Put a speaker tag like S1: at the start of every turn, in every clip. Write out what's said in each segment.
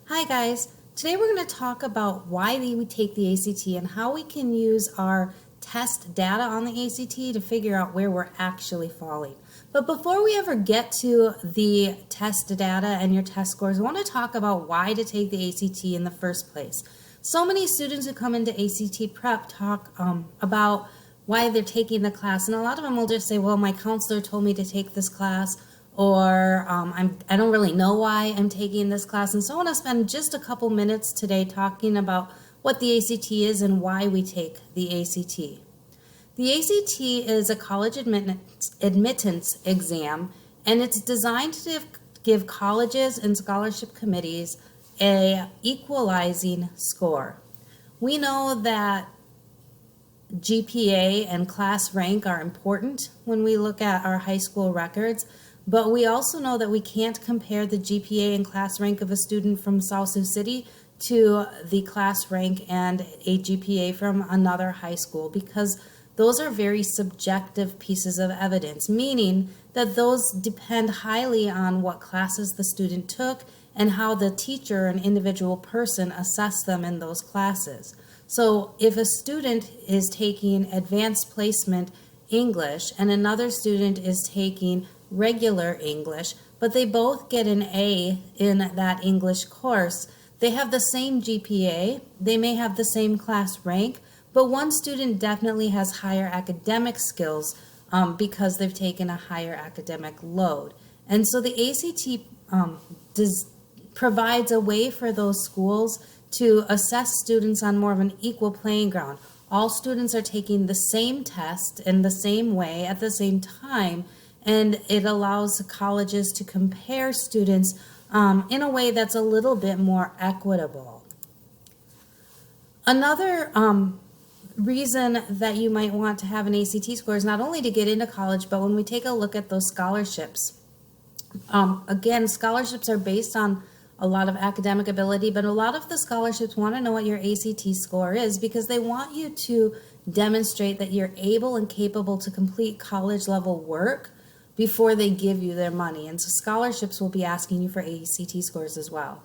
S1: Hi guys, today we're going to talk about why we take the ACT and how we can use our test data on the ACT to figure out where we're actually falling. But before we ever get to the test data and your test scores, I want to talk about why to take the ACT in the first place. So many students who come into ACT prep talk about why they're taking the class, and a lot of them will just say, well, my counselor told me to take this class, or I don't really know why I'm taking this class. And so I want to spend just a couple minutes today talking about what the ACT is and why we take the ACT. The ACT is a college admittance exam, and it's designed to give colleges and scholarship committees a equalizing score. We know that GPA and class rank are important when we look at our high school records, but we also know that we can't compare the GPA and class rank of a student from South Sioux City to the class rank and a GPA from another high school, because those are very subjective pieces of evidence, meaning that those depend highly on what classes the student took and how the teacher, an individual person, assessed them in those classes. So if a student is taking advanced placement English and another student is taking regular English, but they both get an A in that English course, they have the same GPA, they may have the same class rank, but one student definitely has higher academic skills because they've taken a higher academic load. And so the ACT provides a way for those schools to assess students on more of an equal playing ground. All students are taking the same test in the same way at the same time, and it allows colleges to compare students in a way that's a little bit more equitable. Another reason that you might want to have an ACT score is not only to get into college, but when we take a look at those scholarships. Again, scholarships are based on a lot of academic ability, but a lot of the scholarships want to know what your ACT score is because they want you to demonstrate that you're able and capable to complete college level work before they give you their money. And so scholarships will be asking you for ACT scores as well.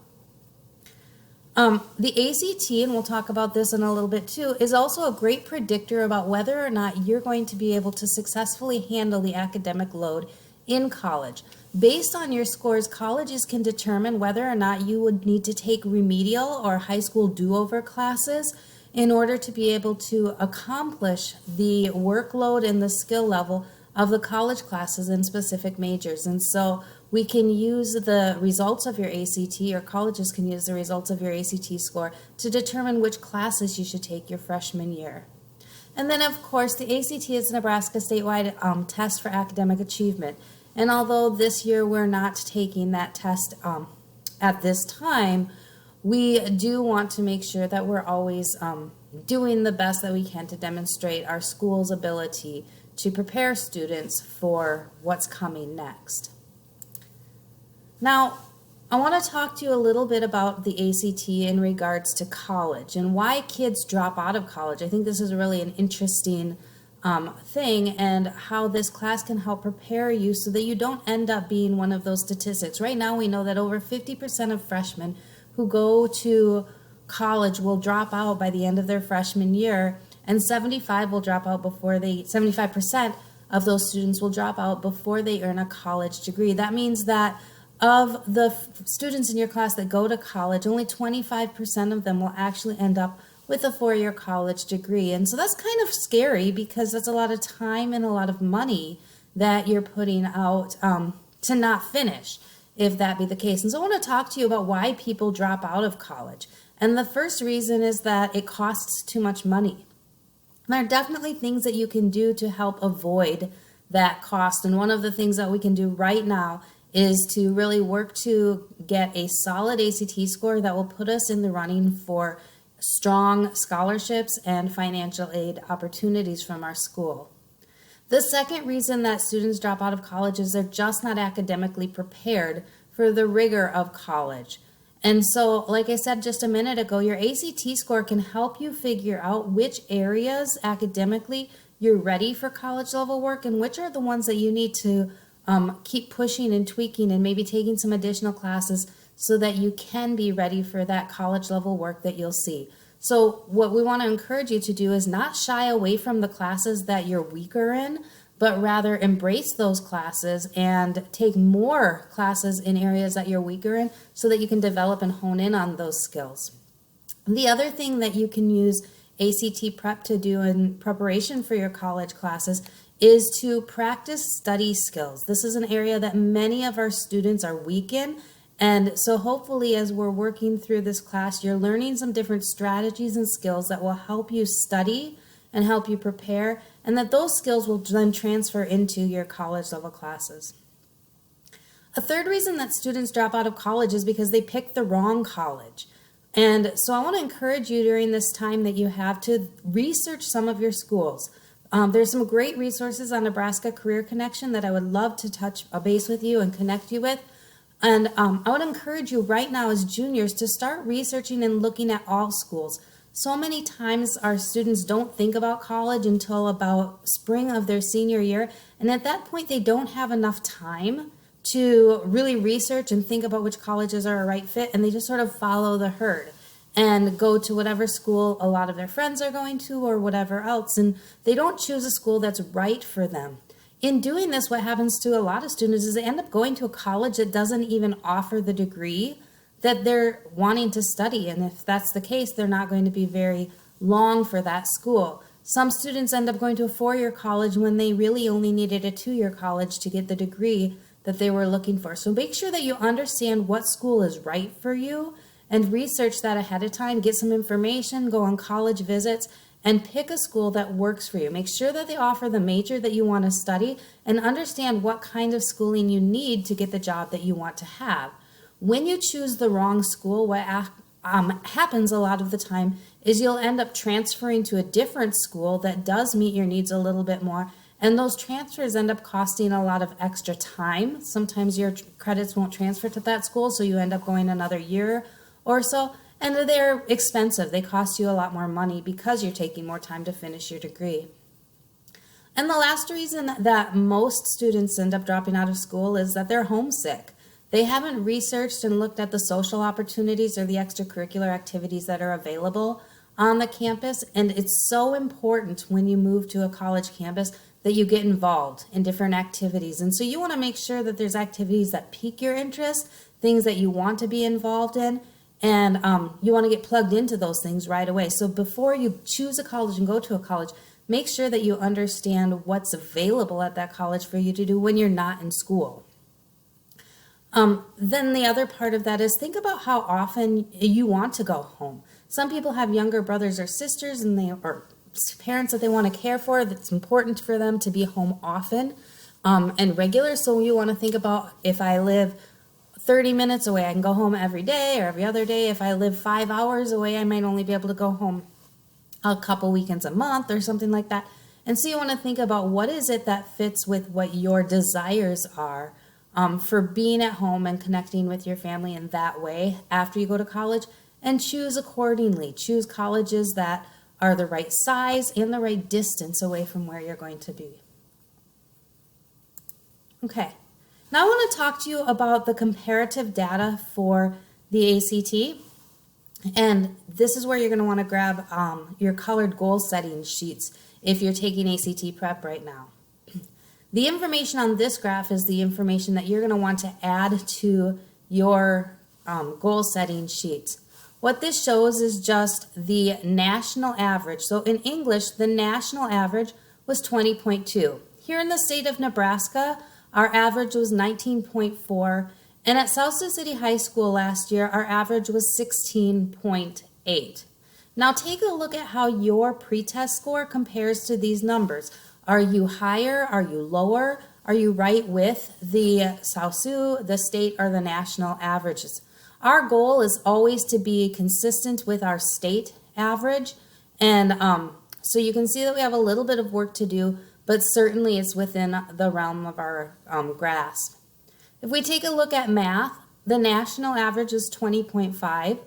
S1: The ACT, and we'll talk about this in a little bit too, is also a great predictor about whether or not you're going to be able to successfully handle the academic load in college. Based on your scores, colleges can determine whether or not you would need to take remedial or high school do-over classes in order to be able to accomplish the workload and the skill level of the college classes in specific majors. And so we can use the results of your ACT, or colleges can use the results of your ACT score to determine which classes you should take your freshman year. And then, of course, the ACT is a Nebraska statewide test for academic achievement. And although this year we're not taking that test at this time, we do want to make sure that we're always doing the best that we can to demonstrate our school's ability to prepare students for what's coming next. Now, I want to talk to you a little bit about the ACT in regards to college and why kids drop out of college. I think this is really an interesting thing, and how this class can help prepare you so that you don't end up being one of those statistics. Right now we know that over 50% of freshmen who go to college will drop out by the end of their freshman year, and 75% of those students will drop out before they earn a college degree. That means that of the students in your class that go to college, only 25% of them will actually end up with a 4-year college degree. And so that's kind of scary because that's a lot of time and a lot of money that you're putting out to not finish, if that be the case. And so I want to talk to you about why people drop out of college. And the first reason is that it costs too much money. There are definitely things that you can do to help avoid that cost. And one of the things that we can do right now is to really work to get a solid ACT score that will put us in the running for strong scholarships and financial aid opportunities from our school. The second reason that students drop out of college is they're just not academically prepared for the rigor of college. And so, like I said just a minute ago, your ACT score can help you figure out which areas academically you're ready for college level work and which are the ones that you need to keep pushing and tweaking and maybe taking some additional classes so that you can be ready for that college level work that you'll see. So what we want to encourage you to do is not shy away from the classes that you're weaker in, but rather embrace those classes and take more classes in areas that you're weaker in so that you can develop and hone in on those skills. The other thing that you can use ACT Prep to do in preparation for your college classes is to practice study skills. This is an area that many of our students are weak in. And so hopefully as we're working through this class, you're learning some different strategies and skills that will help you study and help you prepare, and that those skills will then transfer into your college level classes. A third reason that students drop out of college is because they pick the wrong college. And so I want to encourage you during this time that you have to research some of your schools. There's some great resources on Nebraska Career Connection that I would love to touch a base with you and connect you with. And I would encourage you right now as juniors to start researching and looking at all schools. So many times our students don't think about college until about spring of their senior year. And at that point, they don't have enough time to really research and think about which colleges are a right fit. And they just sort of follow the herd and go to whatever school a lot of their friends are going to or whatever else. And they don't choose a school that's right for them. In doing this, what happens to a lot of students is they end up going to a college that doesn't even offer the degree that they're wanting to study. And if that's the case, they're not going to be very long for that school. Some students end up going to a 4-year college when they really only needed a 2-year college to get the degree that they were looking for. So make sure that you understand what school is right for you and research that ahead of time. Get some information, go on college visits, and pick a school that works for you. Make sure that they offer the major that you want to study and understand what kind of schooling you need to get the job that you want to have. When you choose the wrong school, what happens a lot of the time is you'll end up transferring to a different school that does meet your needs a little bit more, and those transfers end up costing a lot of extra time. Sometimes your credits won't transfer to that school, so you end up going another year or so, and they're expensive. They cost you a lot more money because you're taking more time to finish your degree. And the last reason that most students end up dropping out of school is that they're homesick. They haven't researched and looked at the social opportunities or the extracurricular activities that are available on the campus. And it's so important when you move to a college campus that you get involved in different activities. And so you want to make sure that there's activities that pique your interest, things that you want to be involved in, and you want to get plugged into those things right away. So before you choose a college and go to a college, make sure that you understand what's available at that college for you to do when you're not in school. Then the other part of that is think about how often you want to go home. Some people have younger brothers or sisters or parents that they want to care for. That's important for them to be home often and regular. So you want to think about, if I live 30 minutes away, I can go home every day or every other day. If I live 5 hours away, I might only be able to go home a couple weekends a month or something like that. And so you want to think about what is it that fits with what your desires are for being at home and connecting with your family in that way after you go to college, and choose accordingly. Choose colleges that are the right size and the right distance away from where you're going to be. Okay, now I want to talk to you about the comparative data for the ACT. And this is where you're going to want to grab your colored goal setting sheets if you're taking ACT Prep right now. The information on this graph is the information that you're going to want to add to your goal setting sheets. What this shows is just the national average. So in English, the national average was 20.2. Here in the state of Nebraska, our average was 19.4. And at South Sioux City High School last year, our average was 16.8. Now take a look at how your pretest score compares to these numbers. Are you higher? Are you lower? Are you right with the South Sioux, the state, or the national averages? Our goal is always to be consistent with our state average. And so you can see that we have a little bit of work to do, but certainly it's within the realm of our grasp. If we take a look at math, the national average was 20.5,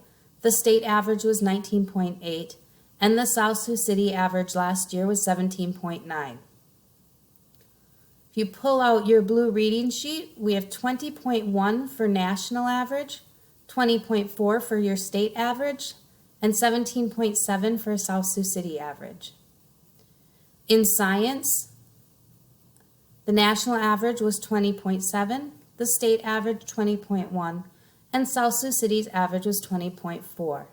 S1: the state average was 19.8, and the South Sioux City average last year was 17.9. If you pull out your blue reading sheet, we have 20.1 for national average, 20.4 for your state average, and 17.7 for South Sioux City average. In science, the national average was 20.7, the state average 20.1, and South Sioux City's average was 20.4.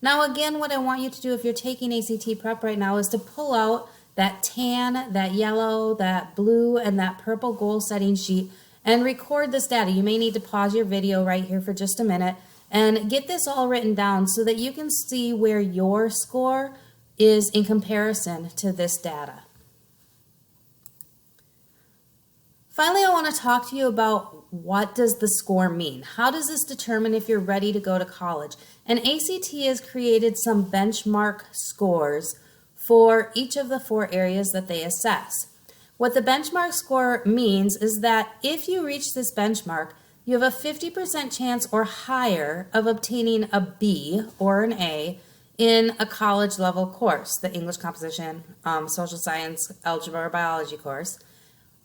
S1: Now again, what I want you to do if you're taking ACT prep right now is to pull out that tan, that yellow, that blue, and that purple goal setting sheet and record this data. You may need to pause your video right here for just a minute and get this all written down so that you can see where your score is in comparison to this data. Finally, I want to talk to you about what does the score mean? How does this determine if you're ready to go to college? And ACT has created some benchmark scores for each of the 4 areas that they assess. What the benchmark score means is that if you reach this benchmark, you have a 50% chance or higher of obtaining a B or an A in a college level course, the English composition, social science, algebra, or biology course.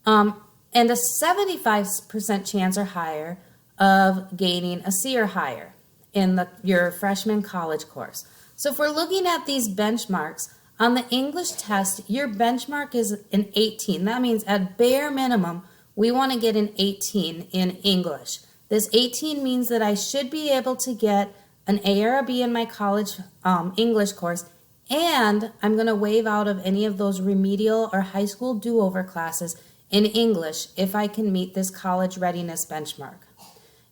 S1: And a 75% chance or higher of gaining a C or higher in your freshman college course. So if we're looking at these benchmarks, on the English test, your benchmark is an 18. That means at bare minimum, we want to get an 18 in English. This 18 means that I should be able to get an A or a B in my college English course, and I'm going to waive out of any of those remedial or high school do-over classes in English if I can meet this college readiness benchmark.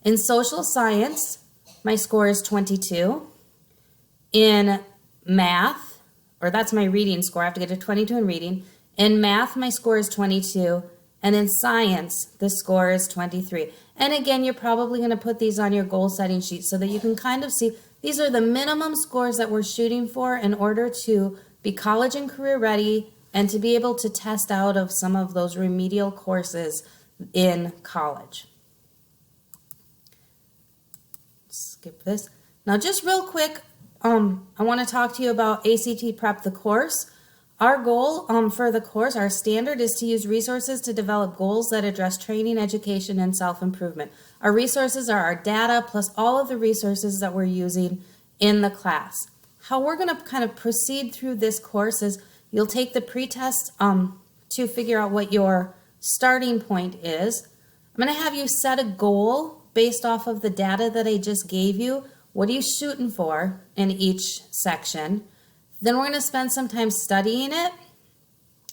S1: In social science, my score is 22. In math, or that's my reading score, I have to get a 22 in reading. In math, my score is 22. And in science, the score is 23. And again, you're probably going to put these on your goal setting sheet so that you can kind of see these are the minimum scores that we're shooting for in order to be college and career ready and to be able to test out of some of those remedial courses in college. Skip this. Now just real quick, I want to talk to you about ACT Prep, the course. Our goal for the course, our standard, is to use resources to develop goals that address training, education, and self-improvement. Our resources are our data plus all of the resources that we're using in the class. How we're going to kind of proceed through this course is you'll take the pretest to figure out what your starting point is. I'm going to have you set a goal based off of the data that I just gave you. What are you shooting for in each section? Then we're going to spend some time studying it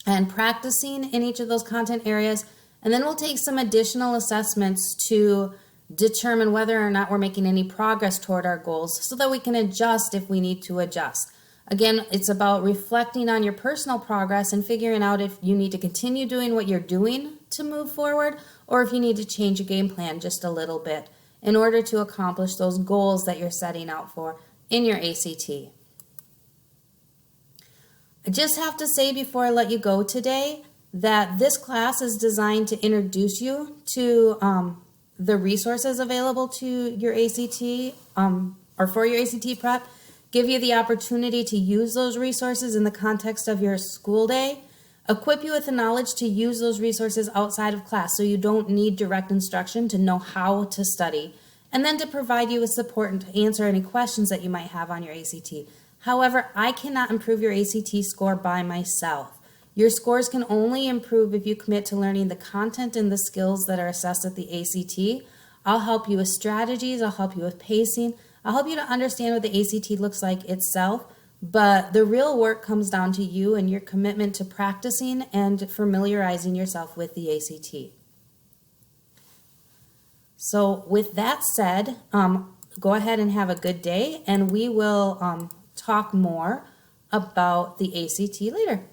S1: and practicing in each of those content areas. And then we'll take some additional assessments to determine whether or not we're making any progress toward our goals so that we can adjust if we need to adjust. Again, it's about reflecting on your personal progress and figuring out if you need to continue doing what you're doing to move forward or if you need to change your game plan just a little bit in order to accomplish those goals that you're setting out for in your ACT. I just have to say before I let you go today that this class is designed to introduce you to the resources available to your ACT or for your ACT prep, give you the opportunity to use those resources in the context of your school day, equip you with the knowledge to use those resources outside of class so you don't need direct instruction to know how to study, and then to provide you with support and to answer any questions that you might have on your ACT. However, I cannot improve your ACT score by myself. Your scores can only improve if you commit to learning the content and the skills that are assessed at the ACT. I'll help you with strategies, I'll help you with pacing, I'll help you to understand what the ACT looks like itself, but the real work comes down to you and your commitment to practicing and familiarizing yourself with the ACT. So with that said, go ahead and have a good day, and we will talk more about the ACT later.